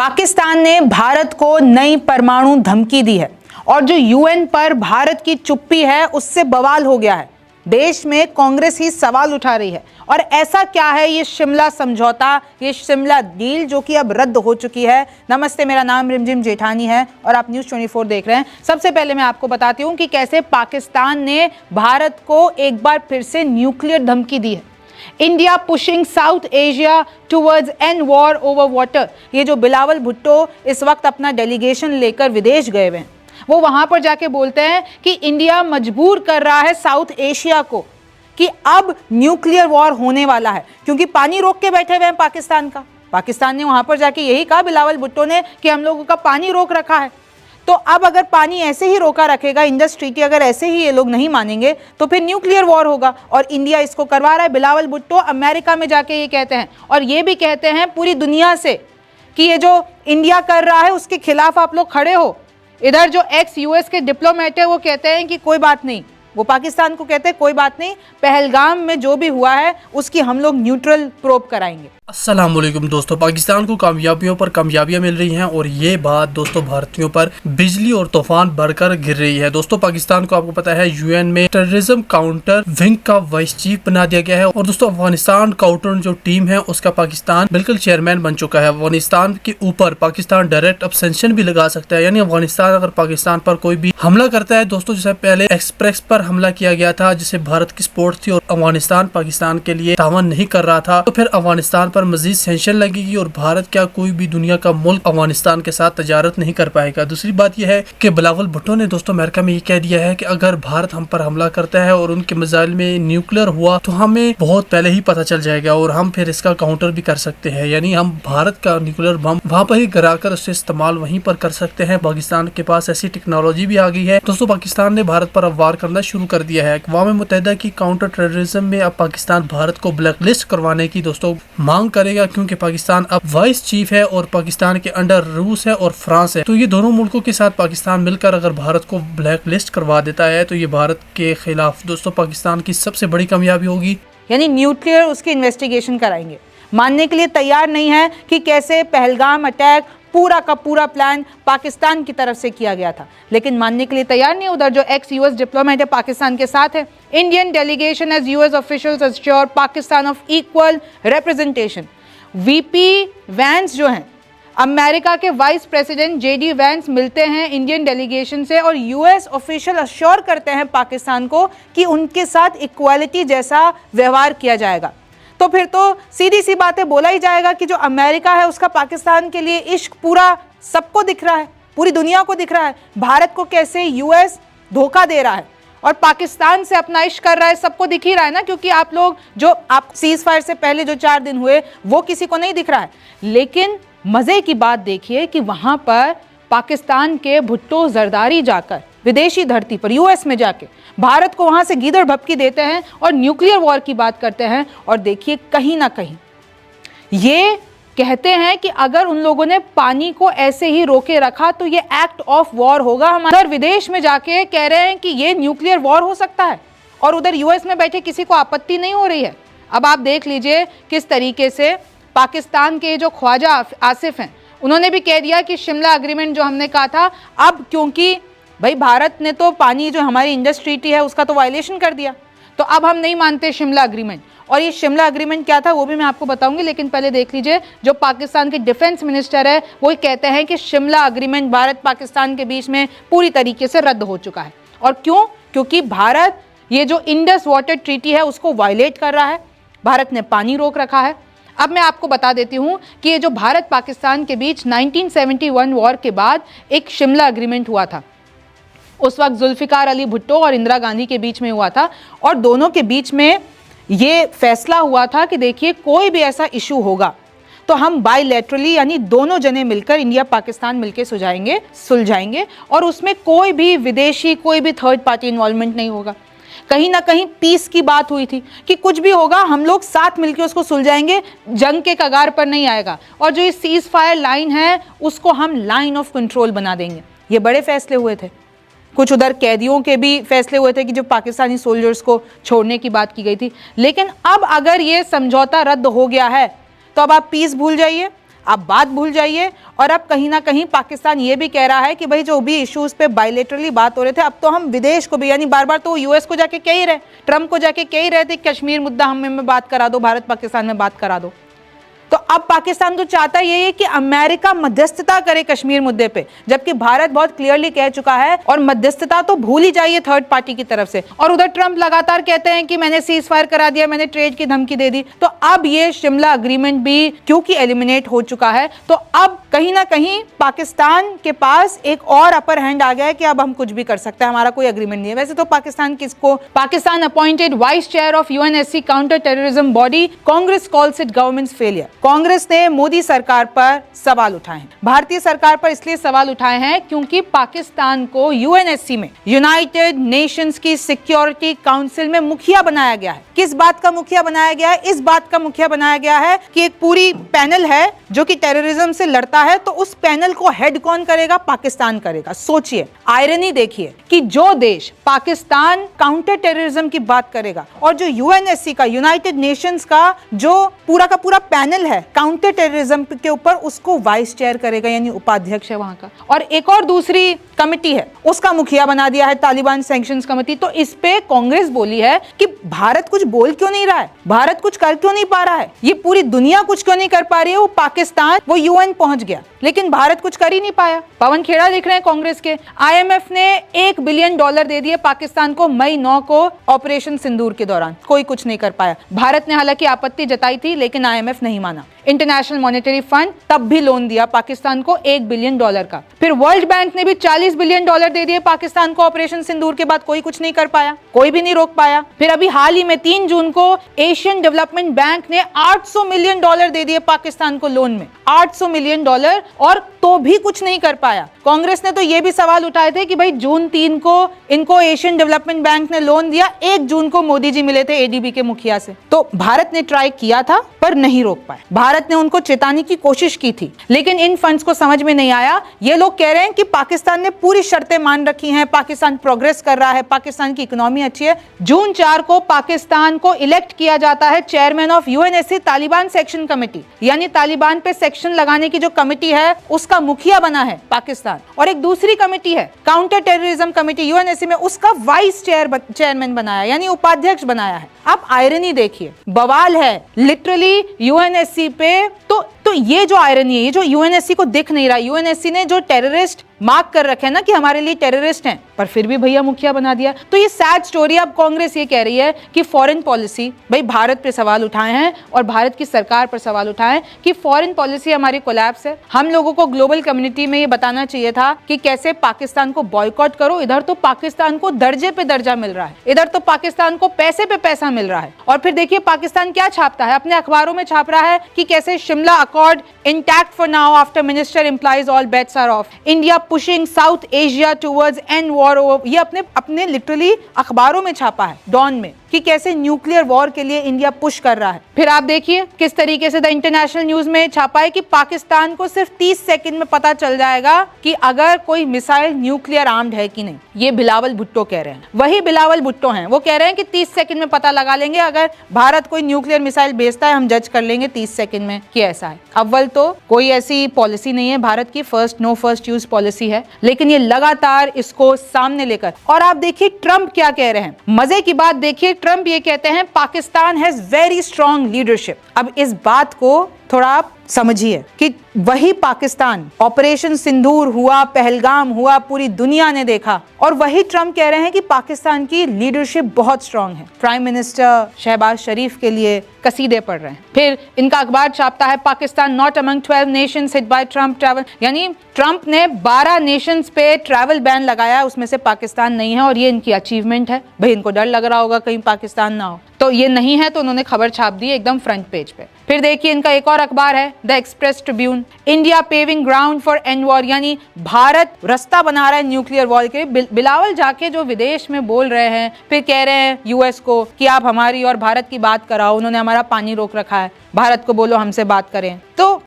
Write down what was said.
पाकिस्तान ने भारत को नई परमाणु धमकी दी है और जो यूएन पर भारत की चुप्पी है उससे बवाल हो गया है। देश में कांग्रेस ही सवाल उठा रही है और ऐसा क्या है ये शिमला समझौता, ये शिमला डील जो कि अब रद्द हो चुकी है। नमस्ते, मेरा नाम रिमझिम जेठानी है और आप न्यूज़ 24 देख रहे हैं। सबसे पहले मैं आपको बताती हूँ कि कैसे पाकिस्तान ने भारत को एक बार फिर से न्यूक्लियर धमकी दी है। India pushing South Asia towards end war over water. ये जो बिलावल भुट्टो इस वक्त अपना डेलीगेशन लेकर विदेश गए हुए हैं, वो वहां पर जाके बोलते हैं कि इंडिया मजबूर कर रहा है साउथ एशिया को कि अब न्यूक्लियर वॉर होने वाला है, क्योंकि पानी रोक के बैठे हुए हैं पाकिस्तान का। पाकिस्तान ने वहां पर जाके यही कहा बिलावल भुट्टो ने कि हम लोगों का पानी रोक रखा है। तो अब अगर पानी ऐसे ही रोका रखेगा, इंडस्ट्री की अगर ऐसे ही ये लोग नहीं मानेंगे तो फिर न्यूक्लियर वॉर होगा और इंडिया इसको करवा रहा है। बिलावल भुट्टो अमेरिका में जाके ये कहते हैं और ये भी कहते हैं पूरी दुनिया से कि ये जो इंडिया कर रहा है उसके खिलाफ आप लोग खड़े हो। इधर जो एक्स यूएस के डिप्लोमेट है वो कहते हैं कि कोई बात नहीं, वो पाकिस्तान को कहते हैं कोई बात नहीं, पहलगाम में जो भी हुआ है उसकी हम लोग न्यूट्रल प्रोब कराएंगे। अस्सलाम वालेकुम दोस्तों, पाकिस्तान को कामयाबियों पर कामयाबियां मिल रही हैं और ये बात दोस्तों भारतीयों पर बिजली और तूफान बढ़कर गिर रही है। दोस्तों पाकिस्तान को आपको पता है यूएन में टेररिज्म काउंटर विंग का वाइस चीफ बना दिया गया है और दोस्तों अफगानिस्तान काउंटर जो टीम है उसका पाकिस्तान बिल्कुल चेयरमैन बन चुका है। अफगानिस्तान के ऊपर पाकिस्तान डायरेक्ट अब सैंक्शन भी लगा सकता है, यानी अफगानिस्तान अगर पाकिस्तान पर कोई भी हमला करता है दोस्तों, जैसे पहले एक्सप्रेस पर हमला किया गया था जिसे भारत की सपोर्ट थी और अफगानिस्तान पाकिस्तान के लिए तावन नहीं कर रहा था, तो फिर अफगानिस्तान पर मजीद सैंक्शन लगेगी और भारत क्या कोई भी दुनिया का मुल्क अफगानिस्तान के साथ तजारत नहीं कर पाएगा। दूसरी बात यह है कि बिलावल भुट्टो ने दोस्तों अमेरिका में ये कह दिया है कि अगर भारत हम पर हमला करता है और उनके मिसाइल में न्यूक्लियर हुआ तो हमें बहुत पहले ही पता चल जाएगा और हम फिर इसका काउंटर भी कर सकते हैं, यानी हम भारत का न्यूक्लियर बम वहाँ पर ही गिराकर उससे इस्तेमाल वहीं पर कर सकते हैं। पाकिस्तान के पास ऐसी टेक्नोलॉजी भी आ गई है। दोस्तों पाकिस्तान ने भारत पर अब वार करना शुरू कर दिया है। अक़वाम मुत्तहिदा की काउंटर टेररिज्म में अब पाकिस्तान भारत को ब्लैक लिस्ट करवाने की दोस्तों मांग करेगा, क्योंकि पाकिस्तान अब वाइस चीफ है और पाकिस्तान के अंडर रूस है और फ्रांस है। तो ये दोनों मुल्कों के साथ पाकिस्तान मिलकर अगर भारत को ब्लैक लिस्ट करवा देता है तो ये भारत के खिलाफ दोस्तों पाकिस्तान की सबसे बड़ी कामयाबी होगी। यानी न्यूक्लियर उसकी इन्वेस्टिगेशन कराएंगे। मानने के लिए तैयार नहीं है कि कैसे पहलगाम अटैक पूरा का पूरा प्लान पाकिस्तान की तरफ से किया गया था, लेकिन मानने के लिए तैयार नहीं। उधर जो एक्स यूएस डिप्लोमेट है पाकिस्तान के साथ है। Indian delegation as US officials assure Pakistan of equal representation. VP Vance जो हैं, अमेरिका के वाइस प्रेसिडेंट जेडी वैंस मिलते हैं इंडियन डेलीगेशन से और यूएस ऑफिशियल अश्योर करते हैं पाकिस्तान को कि उनके साथ इक्वालिटी जैसा व्यवहार किया जाएगा। तो फिर तो सीधी सी बातें बोला ही जाएगा कि जो अमेरिका है उसका पाकिस्तान के लिए इश्क पूरा सबको दिख रहा है, पूरी दुनिया को दिख रहा है। भारत को कैसे यूएस धोखा दे रहा है और पाकिस्तान से अपना इश्क कर रहा है, सबको दिख ही रहा है ना, क्योंकि आप लोग जो आप सीज फायर से पहले जो 4 दिन हुए वो किसी को नहीं दिख रहा है। लेकिन मजे की बात देखिए कि वहां पर पाकिस्तान के भुट्टो जरदारी जाकर विदेशी धरती पर यूएस में जाके भारत को वहां से गीदड़ भपकी देते हैं और न्यूक्लियर वॉर की बात करते हैं। और देखिए कहीं ना कहीं ये कहते हैं कि अगर उन लोगों ने पानी को ऐसे ही रोके रखा तो ये एक्ट ऑफ वॉर होगा। हमारे विदेश में जाके कह रहे हैं कि ये न्यूक्लियर वॉर हो सकता है और उधर यूएस में बैठे किसी को आपत्ति नहीं हो रही है। अब आप देख लीजिए किस तरीके से पाकिस्तान के जो ख्वाजा आसिफ हैं उन्होंने भी कह दिया कि शिमला अग्रीमेंट जो हमने कहा था, अब क्योंकि भाई भारत ने तो पानी जो हमारी इंडस ट्रीटी है उसका तो वायलेशन कर दिया, तो अब हम नहीं मानते शिमला अग्रीमेंट। और ये शिमला अग्रीमेंट क्या था वो भी मैं आपको बताऊंगी, लेकिन पहले देख लीजिए जो पाकिस्तान के डिफेंस मिनिस्टर है वो कहते हैं कि शिमला अग्रीमेंट भारत पाकिस्तान के बीच में पूरी तरीके से रद्द हो चुका है। और क्यों? क्योंकि भारत ये जो इंडस वाटर ट्रीटी है उसको वायलेट कर रहा है, भारत ने पानी रोक रखा है। अब मैं आपको बता देती हूँ कि ये जो भारत पाकिस्तान के बीच 1971 वॉर के बाद एक शिमला अग्रीमेंट हुआ था, उस वक्त जुल्फिकार अली भुट्टो और इंदिरा गांधी के बीच में हुआ था और दोनों के बीच में ये फैसला हुआ था कि देखिए कोई भी ऐसा इशू होगा तो हम बायलैटरली यानी दोनों जने मिलकर इंडिया पाकिस्तान मिलकर सुलझाएंगे और उसमें कोई भी विदेशी कोई भी थर्ड पार्टी इन्वॉल्वमेंट नहीं होगा। कहीं ना कहीं पीस की बात हुई थी कि कुछ भी होगा हम लोग साथ मिलकर उसको सुलझाएंगे, जंग के कगार पर नहीं आएगा और जो ये सीज फायर लाइन है उसको हम लाइन ऑफ कंट्रोल बना देंगे। ये बड़े फैसले हुए थे। कुछ उधर कैदियों के भी फैसले हुए थे कि जो पाकिस्तानी सोल्जर्स को छोड़ने की बात की गई थी। लेकिन अब अगर ये समझौता रद्द हो गया है तो अब आप पीस भूल जाइए, आप बात भूल जाइए। और अब कहीं ना कहीं पाकिस्तान ये भी कह रहा है कि भाई जो भी इश्यूज पे बायलैटरली बात हो रहे थे, अब तो हम विदेश को भी, यानी बार बार तो यूएस को जाके कह ही रहे, ट्रंप को जाके कह ही रहे थे कश्मीर मुद्दा हमें बात करा दो, भारत पाकिस्तान में बात करा दो। तो अब पाकिस्तान तो चाहता यही है कि अमेरिका मध्यस्थता करे कश्मीर मुद्दे पे, जबकि भारत बहुत क्लियरली कह चुका है और मध्यस्थता तो भूल ही जाइए थर्ड पार्टी की तरफ से। और उधर ट्रंप लगातार कहते हैं कि मैंने सीज फायर करा दिया, मैंने ट्रेड की धमकी दे दी। तो अब ये शिमला अग्रीमेंट भी क्योंकि एलिमिनेट हो चुका है, तो अब कहीं ना कहीं पाकिस्तान के पास एक और अपर हैंड आ गया है कि अब हम कुछ भी कर सकते हैं, हमारा कोई अग्रीमेंट नहीं है। वैसे तो Pakistan appointed vice chair of UNSC counter terrorism body, Congress calls it governments failure. Congress ने मोदी सरकार पर सवाल उठाए हैं। भारतीय सरकार पर इसलिए सवाल उठाए हैं क्योंकि पाकिस्तान को यूएनएससी में, यूनाइटेड नेशंस की सिक्योरिटी काउंसिल में मुखिया बनाया गया है। किस बात का मुखिया बनाया गया है? इस बात का मुखिया बनाया गया है कि एक पूरी पैनल है जो कि टेररिज्म से लड़ता है, तो उस पैनल को हेड कौन करेगा? पाकिस्तान करेगा। सोचिए, आयरनी देखिए कि जो देश पाकिस्तान काउंटर टेररिज्म की बात करेगा और जो यूएनएससी का, यूनाइटेड नेशंस का जो पूरा का पूरा पैनल है काउंटर टेररिज्म के ऊपर, उसको वाइस चेयर करेगा, यानी उपाध्यक्ष है वहां का। और एक और दूसरी कमेटी है, उसका मुखिया बना दिया है तालिबान सैंक्शंस कमेटी। तो इस पे कांग्रेस बोली है कि भारत कुछ बोल क्यों नहीं रहा है, भारत कुछ कर क्यों नहीं पा रहा है, ये पूरी दुनिया कुछ क्यों नहीं कर पा रही है। वो पाकिस्तान, वो यूएन पहुंच गया लेकिन भारत कुछ कर ही नहीं पाया। पवन खेड़ा दिख रहे हैं कांग्रेस के। आईएमएफ ने $1 बिलियन दे दिए पाकिस्तान को मई 9 को ऑपरेशन सिंदूर के दौरान, कोई कुछ नहीं कर पाया। भारत ने हालांकि आपत्ति जताई थी लेकिन आईएमएफ नहीं माना। इंटरनेशनल मॉनेटरी फंड तब भी लोन दिया पाकिस्तान को $1 बिलियन का। फिर वर्ल्ड बैंक ने भी $40 बिलियन दे दिए पाकिस्तान को ऑपरेशन सिंदूर के बाद, कोई कुछ नहीं कर पाया, कोई भी नहीं रोक पाया। फिर अभी हाल ही में 3 जून को एशियन डेवलपमेंट बैंक ने $800 मिलियन दे दिए पाकिस्तान को लोन में, $800 मिलियन, और तो भी कुछ नहीं कर पाया। कांग्रेस ने तो ये भी सवाल उठाए थे कि भाई जून 3 को इनको एशियन डेवलपमेंट बैंक ने लोन दिया, 1 जून को मोदी जी मिले थे एडीबी के मुखिया से। तो भारत ने ट्राई किया था पर नहीं रोक पाए। भारत ने उनको चेताने की कोशिश की थी लेकिन इन फंड्स को समझ में नहीं आया। ये लोग कह रहे हैं कि पाकिस्तान ने पूरी शर्तें मान रखी हैं, पाकिस्तान प्रोग्रेस कर रहा है, पाकिस्तान की इकोनॉमी अच्छी है। जून 4 को पाकिस्तान को इलेक्ट किया जाता है chairman of UNSC Taliban section committee, यानी तालिबान पे सेक्शन लगाने की जो कमेटी है उसका मुखिया बना है पाकिस्तान। और एक दूसरी कमेटी है काउंटर टेररिज्म कमेटी यूएनएससी में, उसका वाइस चेयरमैन बनाया, यानी उपाध्यक्ष बनाया है। अब आयरनी देखिए, बवाल है लिटरली यूएनएससी पे। तो ये जो आयरनी है, ये जो यूएनएससी को दिख नहीं रहा, यूएनएससी ने जो टेररिस्ट मार्क कर रखे हैं ना कि हमारे लिए टेररिस्ट हैं, पर फिर भी भैया मुखिया बना दिया। तो ये सैड स्टोरी। अब कांग्रेस ये कह रही है कि फॉरेन पॉलिसी, भाई भारत पे सवाल उठाए हैं और भारत की सरकार पर सवाल उठाए हैं कि फॉरेन पॉलिसी हमारी कोलैप्स है। हम लोगों को ग्लोबल कम्युनिटी में ये बताना चाहिए था कि कैसे पाकिस्तान को बॉयकॉट करो। इधर तो पाकिस्तान को दर्जे पे दर्जा मिल रहा है, इधर तो पाकिस्तान को पैसे पे पैसा मिल रहा है। और फिर देखिए पाकिस्तान क्या छापता है, अपने अखबारों में छाप रहा है कि कैसे Shimla accord intact for now after minister implies all bets are off, India pushing South Asia towards end war over. ये अपने लिटरली अखबारों में छापा है, डॉन में, कि कैसे न्यूक्लियर वॉर के लिए इंडिया पुश कर रहा है। फिर आप देखिए किस तरीके से द इंटरनेशनल न्यूज में छापा है कि पाकिस्तान को सिर्फ 30 सेकंड में पता चल जाएगा कि अगर कोई मिसाइल न्यूक्लियर आर्म्ड है कि नहीं। ये बिलावल भुट्टो कह रहे हैं, वही बिलावल भुट्टो हैं, वो कह रहे हैं कि 30 सेकंड में पता लगा लेंगे, अगर भारत कोई न्यूक्लियर मिसाइल भेजता है हम जज कर लेंगे 30 सेकंड में कि ऐसा है। अव्वल तो कोई ऐसी पॉलिसी नहीं है भारत की, फर्स्ट यूज पॉलिसी है, लेकिन ये लगातार इसको सामने लेकर। और आप देखिए ट्रंप क्या कह रहे हैं, मजे की बात देखिए, ट्रंप ये कहते हैं Pakistan has very strong leadership. अब इस बात को थोड़ा आप समझिए कि वही पाकिस्तान, ऑपरेशन सिंदूर हुआ, पहलगाम हुआ, पूरी दुनिया ने देखा, और वही ट्रंप कह रहे हैं कि पाकिस्तान की लीडरशिप बहुत स्ट्रांग है। प्राइम मिनिस्टर शहबाज शरीफ के लिए कसीदे पढ़ रहे हैं। फिर इनका अखबार छापता है Pakistan not among 12 Nations hit by Trump travel, यानी ट्रंप ने 12 नेशंस पे ट्रैवल बैन लगाया, उसमें से पाकिस्तान नहीं है, और ये इनकी अचीवमेंट है। भाई इनको डर लग रहा होगा कहीं पाकिस्तान ना हो, तो ये नहीं है, तो उन्होंने खबर छाप दी एकदम फ्रंट पेज पे। फिर देखिए इनका एक और अखबार है the express Tribune, India paving ground for and war, यानी भारत रास्ता बना रहा है न्यूक्लियर वॉर के लिए। बिलावल जाके जो विदेश में बोल रहे हैं, फिर कह रहे हैं यूएस को कि आप हमारी और भारत की बात कराओ, उन्होंने हमारा पानी रोक रखा है, भारत को बोलो हमसे बात करें। तो